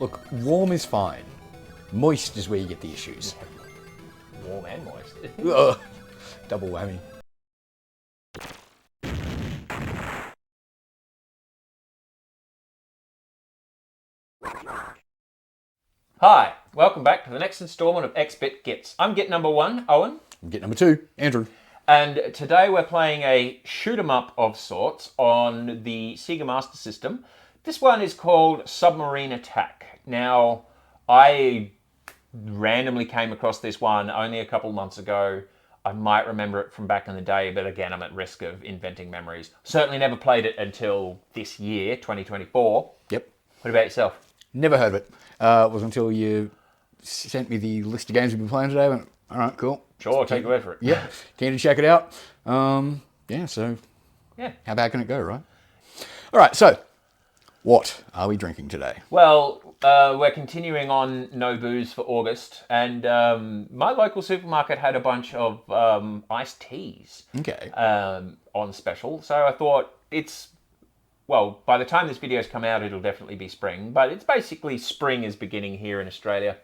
Look, warm is fine. Moist is where you get the issues. Warm and moist. Ugh, double whammy. Hi, welcome back to the next installment of X-Bit Gits. I'm Git number 1, Owen. I'm Git number 2, Andrew. And today we're playing a shoot-'em-up of sorts on the Sega Master System. This one is called Submarine Attack. Now, I randomly came across this one only a couple months ago. I might remember it from back in the day, but again, I'm at risk of inventing memories. Certainly never played it until this year, 2024. Yep. What about yourself? Never heard of it. It was until you sent me the list of games we've been playing today. I went, all right, cool. Sure, take your word for it. Yeah, keen to check it out. So Yeah. how bad can it go, right? All right, so what are we drinking today? Well, we're continuing on No Booze for August, and my local supermarket had a bunch of iced teas Okay. on special. So I thought well, by the time this video's come out, it'll definitely be spring, but it's basically spring is beginning here in Australia.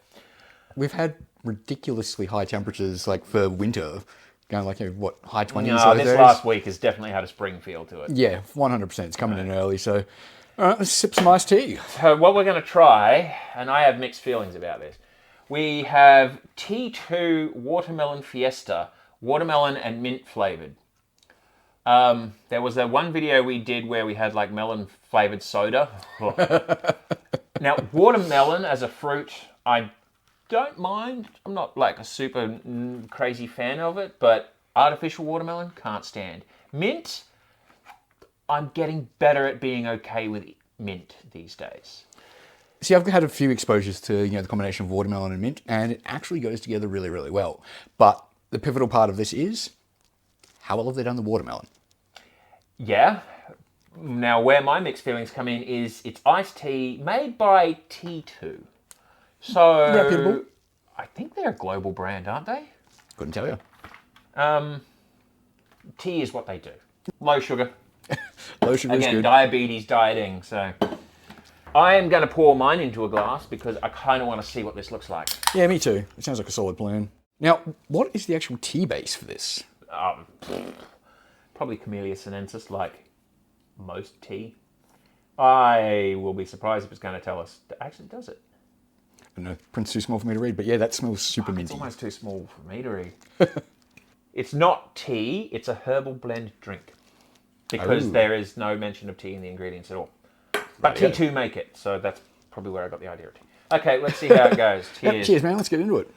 We've had ridiculously high temperatures, like for winter, going like, what, high 20s? No, this last week has definitely had a spring feel to it. Yeah, 100%. It's coming in early, so all right, let's sip some iced tea. So what we're going to try, and I have mixed feelings about this, we have T2 Watermelon Fiesta, watermelon and mint flavored. There was that one video we did where we had like melon flavored soda. Now, watermelon as a fruit, I don't mind. I'm not like a super crazy fan of it, but artificial watermelon, can't stand. Mint, I'm getting better at being okay with mint these days. See, I've had a few exposures to the combination of watermelon and mint, and it actually goes together really, really well. But the pivotal part of this is, how well have they done the watermelon? Yeah. Now, where my mixed feelings come in is it's iced tea made by T2. So, Reputable. I think they're a global brand, aren't they? Couldn't tell you. Tea is what they do. Low sugar. Low sugar is Again, good. diabetes, dieting. So, I am going to pour mine into a glass because I kind of want to see what this looks like. Yeah, me too. It sounds like a solid plan. Now, what is the actual tea base for this? Probably Camellia sinensis, like most tea. I will be surprised if it's going to tell us. Actually, does it? I don't know, print's too small for me to read, but yeah, that smells super minty. It's almost too small for me to read. It's not tea, it's a herbal blend drink. Because there is no mention of tea in the ingredients at all. But T2 make it, so that's probably where I got the idea of tea. Okay, let's see how it goes. Cheers. Yep, cheers, man. Let's get into it.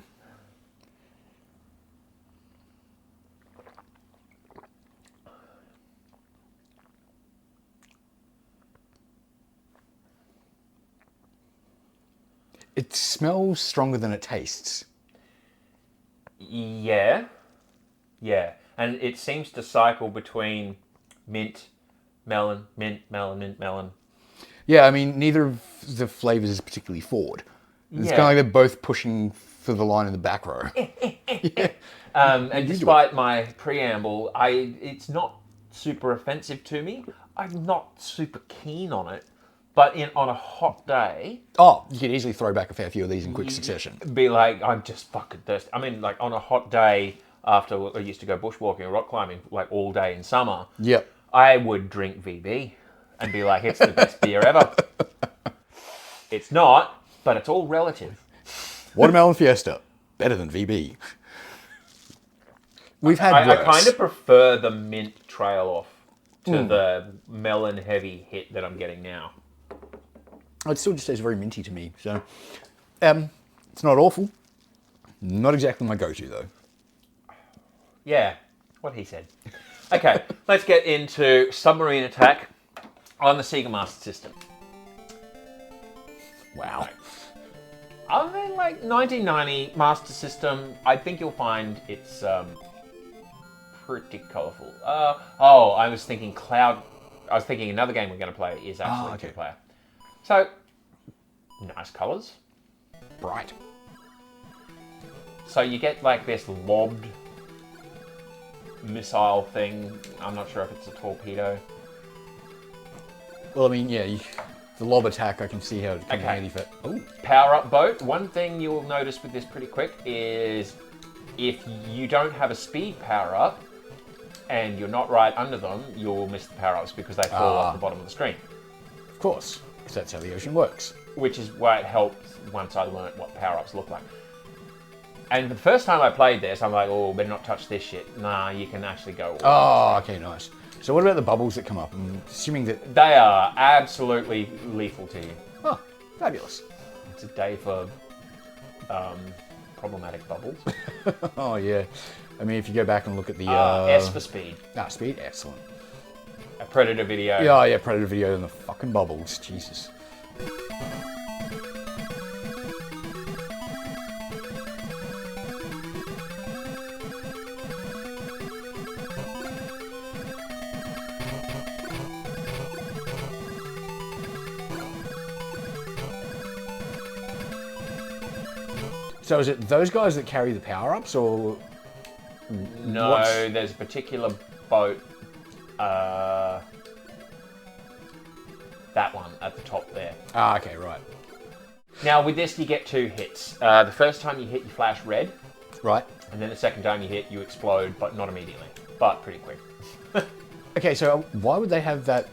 It smells stronger than it tastes. Yeah. And it seems to cycle between mint, melon, mint, melon, mint, melon. Yeah, I mean, neither of the flavors is particularly forward. It's kind of like they're both pushing for the line in the back row. And despite my preamble, it's not super offensive to me. I'm not super keen on it. But on a hot day... Oh, you could easily throw back a fair few of these in quick succession. Be like, I'm just fucking thirsty. I mean, like on a hot day after I used to go bushwalking or rock climbing like all day in summer, Yep. I would drink VB and be like, it's the best beer ever. It's not, but it's all relative. Watermelon Fiesta. Better than VB. We've had worse. I kind of prefer the mint trail off to the melon heavy hit that I'm getting now. It still just tastes very minty to me. So, it's not awful. Not exactly my go-to, though. Yeah, what he said. Okay, let's get into Submarine Attack on the Sega Master System. Wow. I mean, like 1990 Master System, I think you'll find it's pretty colourful. I was thinking Cloud. I was thinking another game we're going to play is actually two-player. So, nice colours. Bright. So you get like this lobbed missile thing. I'm not sure if it's a torpedo. Well, I mean, yeah, The lob attack, I can see how it can be Okay. handy for... Oh, Power up boat. One thing you'll notice with this pretty quick is if you don't have a speed power up and you're not right under them, you'll miss the power ups because they fall off the bottom of the screen. of course, because that's how the ocean works. Which is why it helps once I learned what power ups look like. And the first time I played this, I'm like, oh, better not touch this shit. Nah, you can actually go. Oh, okay, nice. So what about the bubbles that come up? I'm assuming that... They are absolutely lethal to you. Oh, fabulous. It's a day for problematic bubbles. Oh, yeah. I mean, if you go back and look at the... S for speed. Speed, excellent. A Predator video. Yeah, Predator video and the fucking bubbles. Jesus. So is it those guys that carry the power-ups, or... No, What's- there's a particular boat. That one at the top there. Ah, okay, right. Now with this, you get 2 hits. The first time you hit, you flash red, Right. and then the second time you hit, you explode, but not immediately, but pretty quick. Okay, so why would they have that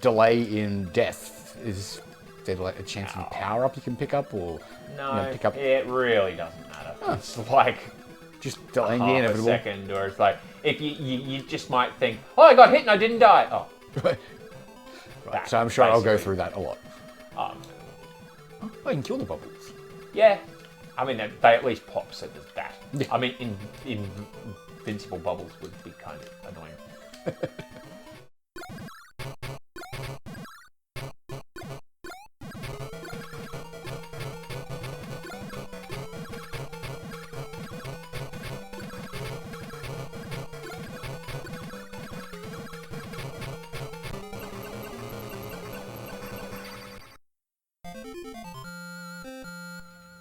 delay in death? Is there like a chance of a power-up you can pick up, or... No, pick up... it really doesn't matter. It's like Just delaying the half a inevitable. second, or it's like if you just might think, oh, I got hit and I didn't die. Oh, Right. that, So I'm sure I'll go basically. through that a lot. Um, Oh, I can kill the bubbles. yeah, I mean they at least pop, so there's that. Yeah. I mean, invincible bubbles would be kind of annoying.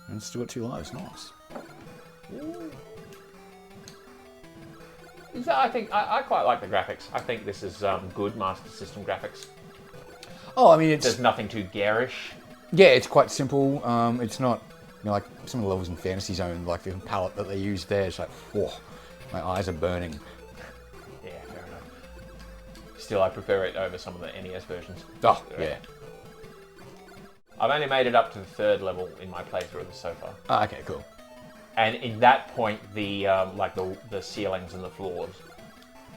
And still got 2 lives, nice. I think I quite like the graphics. I think this is good Master System graphics. Oh, I mean, it's... There's nothing too garish. Yeah, it's quite simple. It's not, like some of the levels in Fantasy Zone, like the palette that they use there, it's like, whoa, my eyes are burning. Yeah, fair enough. Still, I prefer it over some of the NES versions. Oh, yeah. I've only made it up to the 3rd level in my playthrough of this so far. Ah, okay, cool. And in that point, the the ceilings and the floors,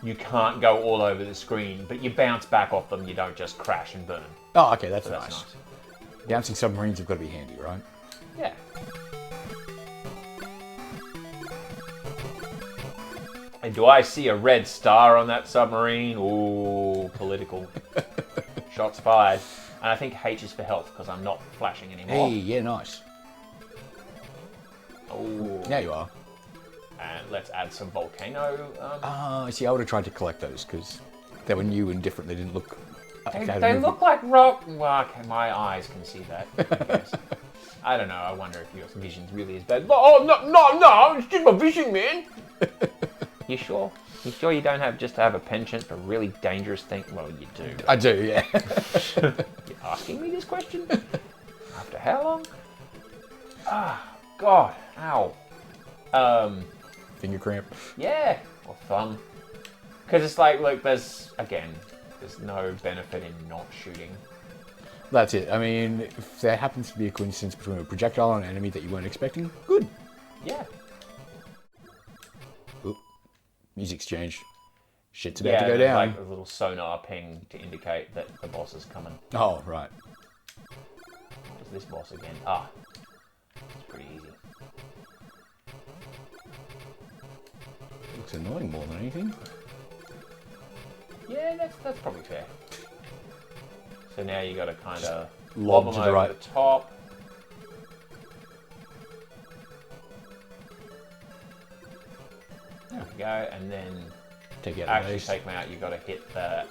you can't go all over the screen, but you bounce back off them. You don't just crash and burn. Oh, okay, that's So nice. that's nice. Bouncing submarines have got to be handy, right? Yeah. And do I see a red star on that submarine? Ooh, political. Shots fired. And I think H is for health because I'm not flashing anymore. Hey, yeah, nice. Ooh. Now you are. And let's add some volcano. Ah, see, I would have tried to collect those because they were new and different. They didn't look... They look like rock. Well, okay, my eyes can see that. I guess. I don't know. I wonder if your vision's really as bad. Oh, no! It's just my vision, man. You sure? You sure you don't have just have a penchant for really dangerous things? Well, you do. I do, yeah. You're asking me this question? After how long? Ah, God. Ow. Finger cramp. Yeah. Or thumb. Because it's like, look, there's no benefit in not shooting. That's it. I mean, if there happens to be a coincidence between a projectile and an enemy that you weren't expecting, good. Yeah. Oop. Music's changed. Shit's about to go there's down. like a little sonar ping to indicate that the boss is coming. Oh, right. What's this boss again? Ah. It's pretty easy. Looks annoying more than anything. Yeah, that's probably fair. So now you got to kind of lob lob to them the over right. the top. There we go, and then Take out the actually base. take them out. You got to hit the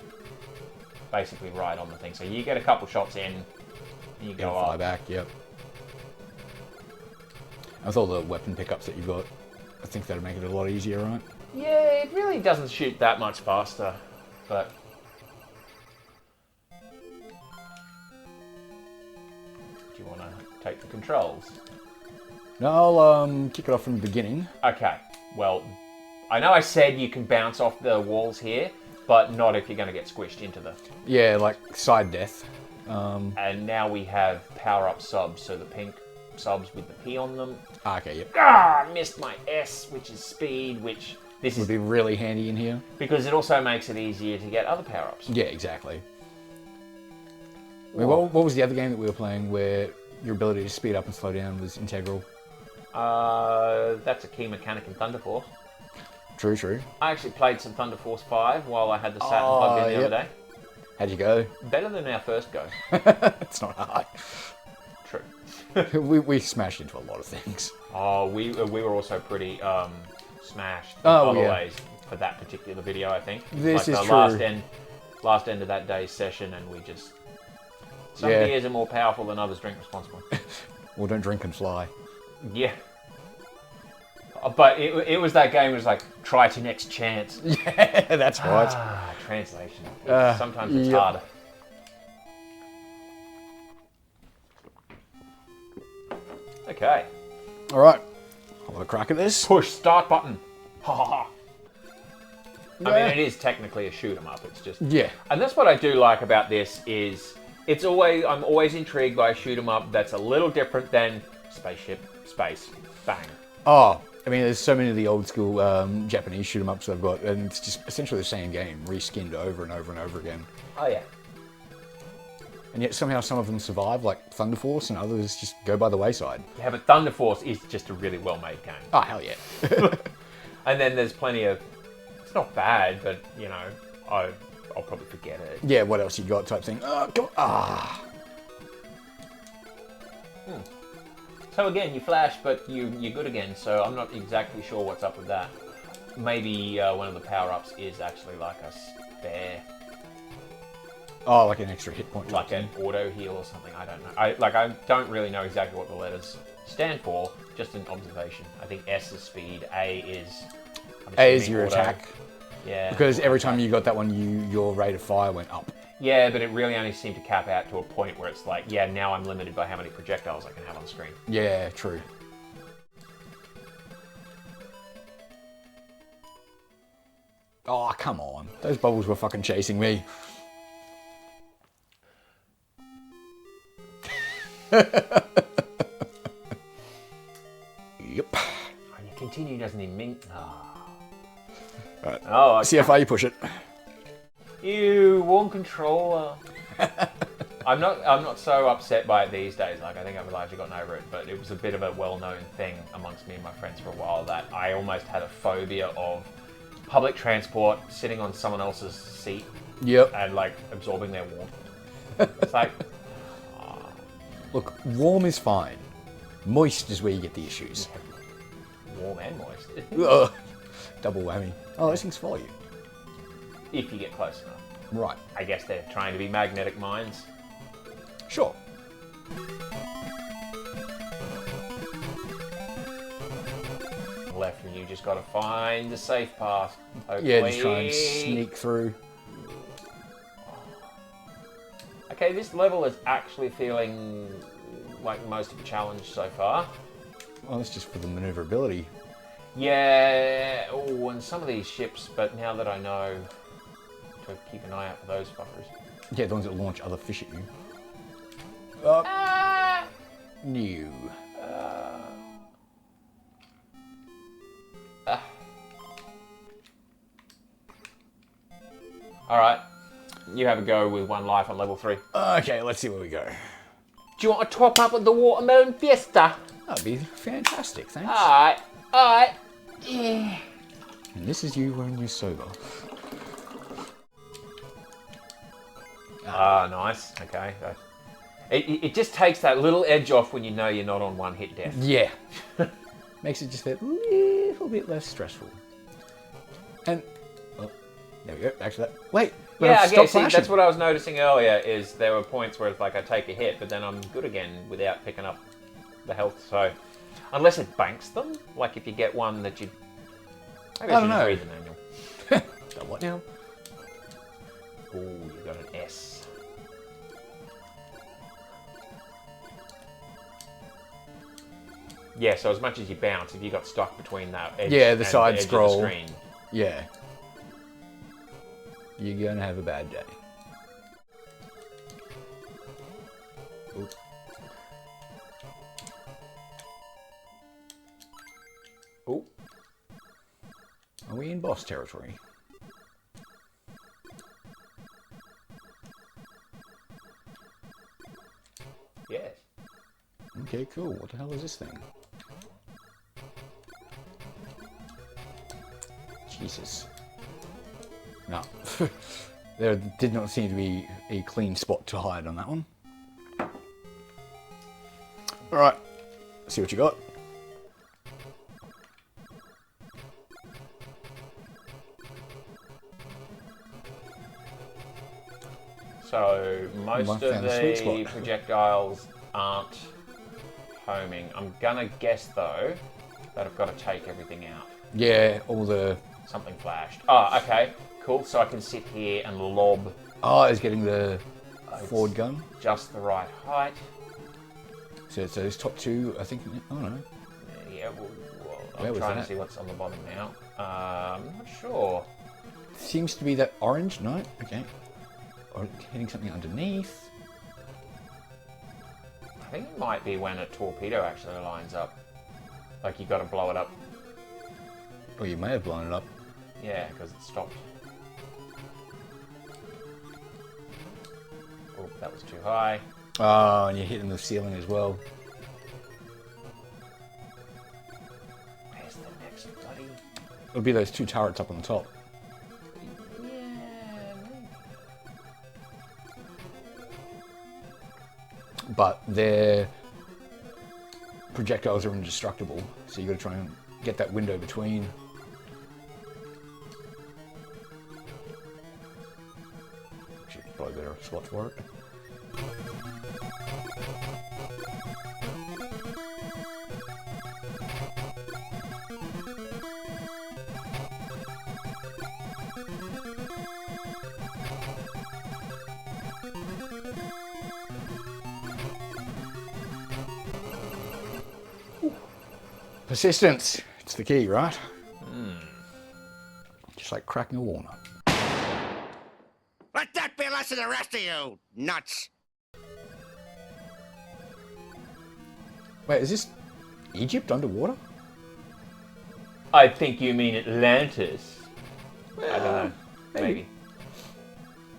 basically right on the thing. So you get a couple shots in, and you go Fly up. back, yep. With all the weapon pickups that you've got, I think that'll make it a lot easier, right? Yeah, it really doesn't shoot that much faster, but the controls? No, I'll kick it off from the beginning. Okay, well, I know I said you can bounce off the walls here, but not if you're going to get squished into the... Yeah, like side death. And now we have power-up subs, so the pink subs with the P on them. Okay, yep. Ah, missed my S, which is speed, which... This Would is be really handy in here. because it also makes it easier to get other power-ups. Yeah, exactly. I mean, what was the other game that we were playing where your ability to speed up and slow down was integral? That's a key mechanic in Thunder Force. True, true. I actually played some Thunder Force 5 while I had the Saturn plugged in the other day. How'd you go? Better than our first go. It's not hard. True. we smashed into a lot of things. Oh, we were also pretty smashed in Oh, other yeah. ways for that particular video, I think. This is the true. last end of that day's session, and we just... Some Yeah. beers are more powerful than others. Drink responsibly. Well, don't drink and fly. Yeah. But it was that game. It was like, try to next chance. Yeah, that's right. Ah, translation. Sometimes it's yep. harder. Okay. All right. I'll have a crack at this. Push start button. Ha ha ha. I Yeah. mean, it is technically a shoot 'em up. It's just... Yeah. And that's what I do like about this is I'm always intrigued by a shoot 'em up that's a little different than spaceship, space, bang. Oh, I mean, there's so many of the old school Japanese shoot 'em ups I've got, and it's just essentially the same game, reskinned over and over and over again. Oh yeah. And yet somehow some of them survive, like Thunder Force, and others just go by the wayside. Yeah, but Thunder Force is just a really well-made game. Oh, hell yeah. And then there's plenty of... It's not bad, but, you know, I'll probably forget it. Yeah, what else you got type thing. Oh, come on. Ah. So again, you flash, but you're good again, so I'm not exactly sure what's up with that. Maybe one of the power-ups is actually like a spare... Oh, like an extra hit point. like an auto heal or something. I don't know. I don't really know exactly what the letters stand for. Just an observation. I think S is speed. A is... A is your auto. attack. Yeah. Because every time you got that one, your rate of fire went up. Yeah, but it really only seemed to cap out to a point where it's like, yeah, now I'm limited by how many projectiles I can have on screen. Yeah, true. Oh, come on. Those bubbles were fucking chasing me. Yep. And you continue doesn't even mean... Oh. Right. Oh, See how far you push it. Ew, warm controller. I'm not so upset by it these days. Like, I think I've largely gotten over it, but it was a bit of a well-known thing amongst me and my friends for a while that I almost had a phobia of public transport, sitting on someone else's seat Yep. and like absorbing their warmth. It's like, Look, warm is fine. Moist is where you get the issues. warm and moist. Ugh. Double whammy. Oh, those things follow you. If you get close enough. Right. I guess they're trying to be magnetic mines. Sure. Left, and you just got to find the safe path. Hopefully. Yeah, just try and sneak through. Okay, this level is actually feeling like most of a challenge so far. Well, that's just for the maneuverability. Yeah, oh, and some of these ships, but now that I know to keep an eye out for those fuckers. Yeah, the ones that launch other fish at you. New. Alright, you have a go with one life on level 3. Okay, let's see where we go. Do you want to top up with the watermelon fiesta? That'd be fantastic, thanks. Alright. Yeah. And this is you when you're sober. Ah, nice. Okay. It just takes that little edge off when you know you're not on one hit death. Yeah. Makes it just a little bit less stressful. And, oh, there we go, back to that. Wait, but Yeah, I've okay, stopped see, flashing. that's what I was noticing earlier, is there were points where it's like I take a hit, but then I'm good again without picking up the health, so... Unless it banks them, like if you get one that you... Maybe I don't should know. read the manual. So what now? Ooh, you got an S. Yeah, so as much as you bounce, if you got stuck between that edge Yeah, the and side edge scroll. of the screen, Yeah. You're going to have a bad day. Ooh. oh, Are we in boss territory? yes. Okay, cool. What the hell is this thing? Jesus. No. There did not seem to be a clean spot to hide on that one. Alright. See what you got. So most Found of the sweet the spot. projectiles aren't homing. I'm gonna guess though that I've got to take everything out. Yeah, all the... Something flashed. Oh, okay, cool. So I can sit here and lob Oh, it's getting the forward gun. just the right height. So those top two, I think... Oh, no. Yeah, Where I'm was trying that? to see what's on the bottom now. I'm not sure. Seems to be that orange. No? Okay. Or hitting something underneath. I think it might be when a torpedo actually lines up. Like you got to blow it up. Or you may have blown it up. Yeah, because it stopped. Oh, that was too high. Oh, and you're hitting the ceiling as well. Where's the next bloody... It'll be those two turrets up on the top. Yeah, maybe. But their projectiles are indestructible, so you got to try and get that window between. Actually, probably better spot for it. Persistence. It's the key, right? Just like cracking a walnut. Let that be a lesson to the rest of you, nuts. Wait, is this Egypt underwater? I think you mean Atlantis. I don't know. Maybe.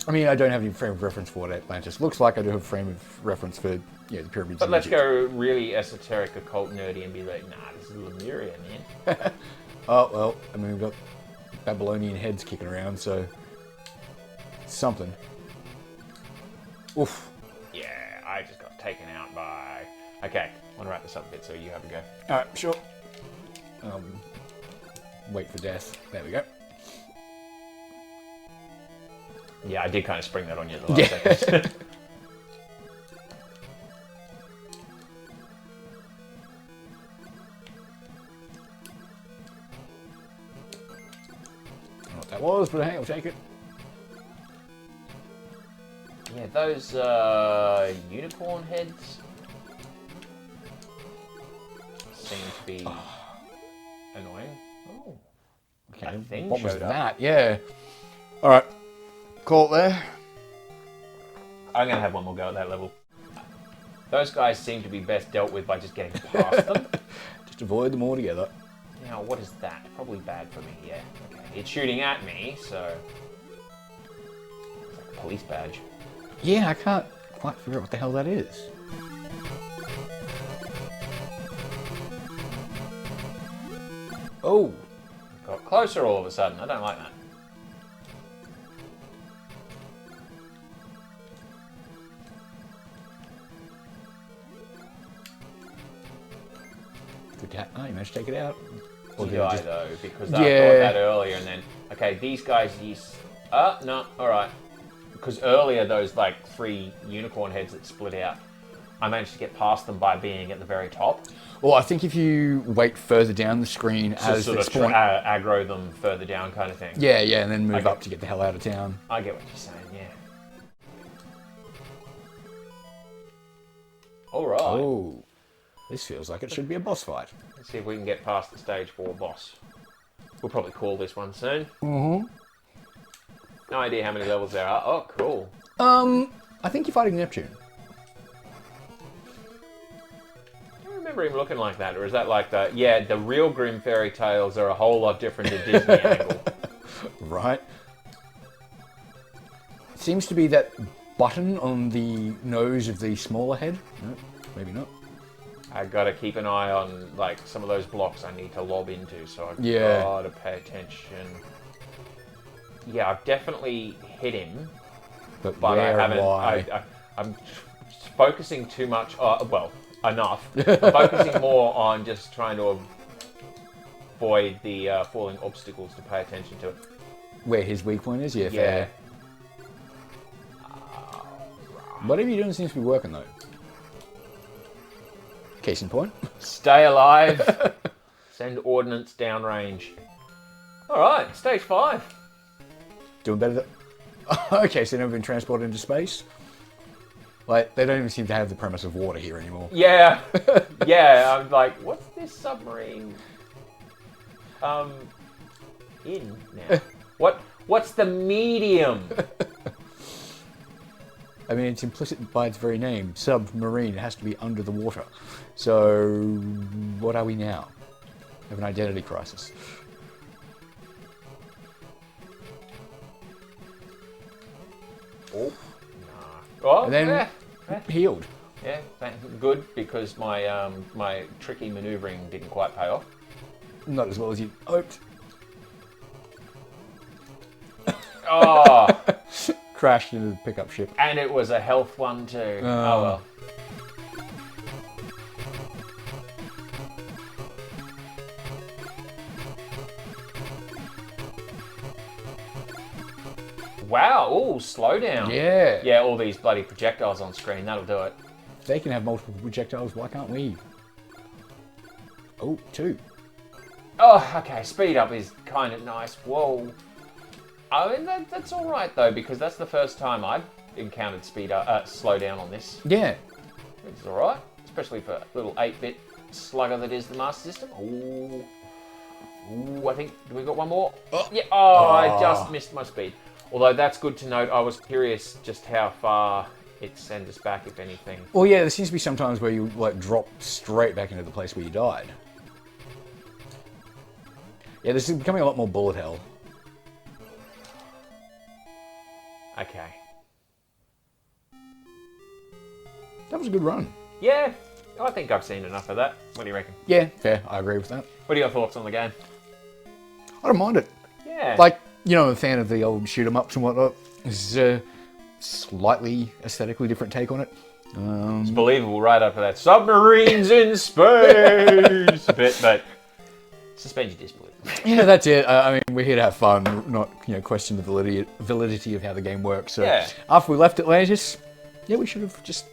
I mean, I don't have any frame of reference for what Atlantis looks like. I do have a frame of reference for, the pyramids. But in let's Egypt. go really esoteric, occult, nerdy, and be like, nah, this is Lemuria, man. Oh, well, I mean, we've got Babylonian heads kicking around, so something. Oof. Yeah, I just got taken out by... Okay, I want to wrap this up a bit so you have a go. All right, sure. Wait for death. There we go. Yeah, I did kind of spring that on you at the last second. I don't know what that was, but hey, I'll take it. Yeah, those unicorn heads seem to be annoying. Oh, Okay, that thing what was showed up. that? Yeah. All right, call it there. I'm going to have one more go at that level. Those guys seem to be best dealt with by just getting past them. Just avoid them altogether. Now, what is that? Probably bad for me, yeah. Okay. It's shooting at me, so... It's like a police badge. Yeah, I can't quite figure out what the hell that is. Oh, Got closer all of a sudden. I don't like that. good to you managed to take it out. Or You did it die just- though, because I Yeah. thought that earlier, and then okay, these guys use. No, all right. Because earlier those like 3 unicorn heads that split out, I managed to get past them by being at the very top. Well, I think if you wait further down the screen To as sort they of spawn, aggro them further down, kind of thing. yeah, and then move Okay. up to get the hell out of town. I get what you're saying. Yeah. All right. Oh, This feels like it should be a boss fight. Let's see if we can get past the stage 4 boss. We'll probably call this one soon. Mm-hmm. No idea how many levels there are. Oh, cool. I think you're fighting Neptune. I don't remember him looking like that, or is that like the... Yeah, the real Grimm fairy tales are a whole lot different to Disney angle. Right. It seems to be that button on the nose of the smaller head. No, maybe not. I gotta keep an eye on like some of those blocks I need to lob into, so I've Yeah. gotta pay attention. Yeah, I've definitely hit him, But but where I haven't. and why? I'm focusing too much. Well, enough. I'm focusing more on just trying to avoid the falling obstacles to pay attention to it. Where his weak point is? Yeah, Yeah. fair. Whatever you're doing seems to be working though. Case in point. Stay alive. Send ordnance downrange. All right, stage 5. Doing better than... Okay, so they've never been transported into space? Like, they don't even seem to have the premise of water here anymore. Yeah, yeah. I'm like, what's this submarine? In now. What's the medium? I mean, it's implicit by its very name. Submarine, it has to be under the water. So, what are we now? We have an identity crisis. Oh, nah. Oh, And then yeah. healed. Yeah, good, because my my tricky manoeuvring didn't quite pay off. Not as well as you hoped. Oh, Crashed into the pickup ship. and it was a health one too. Oh well. Wow, ooh, slow down. Yeah. Yeah, all these bloody projectiles on screen, that'll do it. If they can have multiple projectiles, why can't we? Oh, 2. Oh, okay, speed up is kind of nice. Whoa. I mean, that's all right, though, because that's the first time I've encountered slow down on this. Yeah. It's all right, especially for a little 8-bit slugger that is the Master System. Ooh. Ooh, I think, do we got one more? Oh. Yeah, oh, I just missed my speed. Although that's good to note. I was curious just how far it sends us back, if anything. Well, yeah, there seems to be some times where you like drop straight back into the place where you died. Yeah, this is becoming a lot more bullet hell. Okay. That was a good run. Yeah, I think I've seen enough of that. What do you reckon? Yeah, fair. I agree with that. What are your thoughts on the game? I don't mind it. Yeah. Like, you know, I'm a fan of the old shoot 'em ups and whatnot. This is a slightly aesthetically different take on it. It's believable right up to that submarines in space bit, but suspend your disbelief. Yeah, that's it. I mean, we're here to have fun, not question the validity of how the game works. So Yeah. after we left Atlantis, yeah, we should have just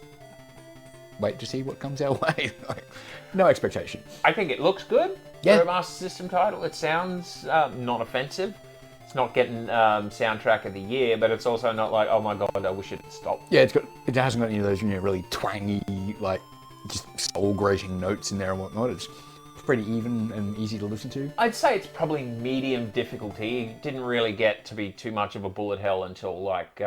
wait to see what comes our way. Like, no expectation. I think it looks good Yeah. for a Master System title. It sounds not offensive. It's not getting soundtrack of the year, but it's also not like, oh my god, I wish it had stopped. Yeah, it hasn't got any of those really twangy, like just soul-grating notes in there and whatnot. It's pretty even and easy to listen to. I'd say it's probably medium difficulty. It didn't really get to be too much of a bullet hell until like,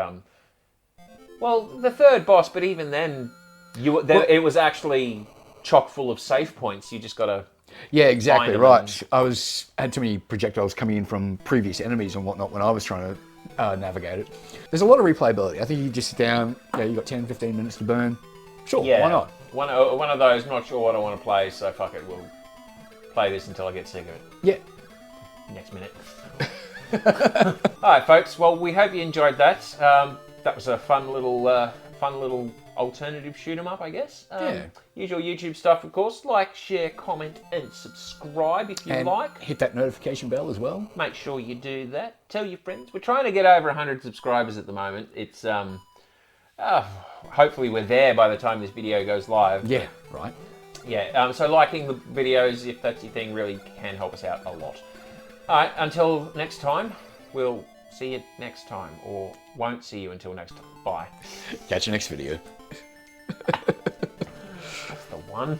well, the third boss. But even then, it was actually chock full of save points. You just gotta. Yeah, exactly Find 'em right. Had too many projectiles coming in from previous enemies and whatnot when I was trying to navigate it. There's a lot of replayability. I think you just sit down, you got 10, 15 minutes to burn. Sure, Yeah, why not? One of those. Not sure what I want to play, so fuck it. We'll play this until I get sick of it. Yeah. Next minute. All right, folks. Well, we hope you enjoyed that. That was a fun little alternative shoot 'em up, I guess. Yeah. Usual YouTube stuff, of course. Like, share, comment, and subscribe if you And like. hit that notification bell as well. Make sure you do that. Tell your friends. We're trying to get over 100 subscribers at the moment. It's hopefully we're there by the time this video goes live. Yeah, right. Yeah, so liking the videos, if that's your thing, really can help us out a lot. All right, until next time, we'll see you next time, or won't see you until next time. Bye. Catch you next video. That's the one.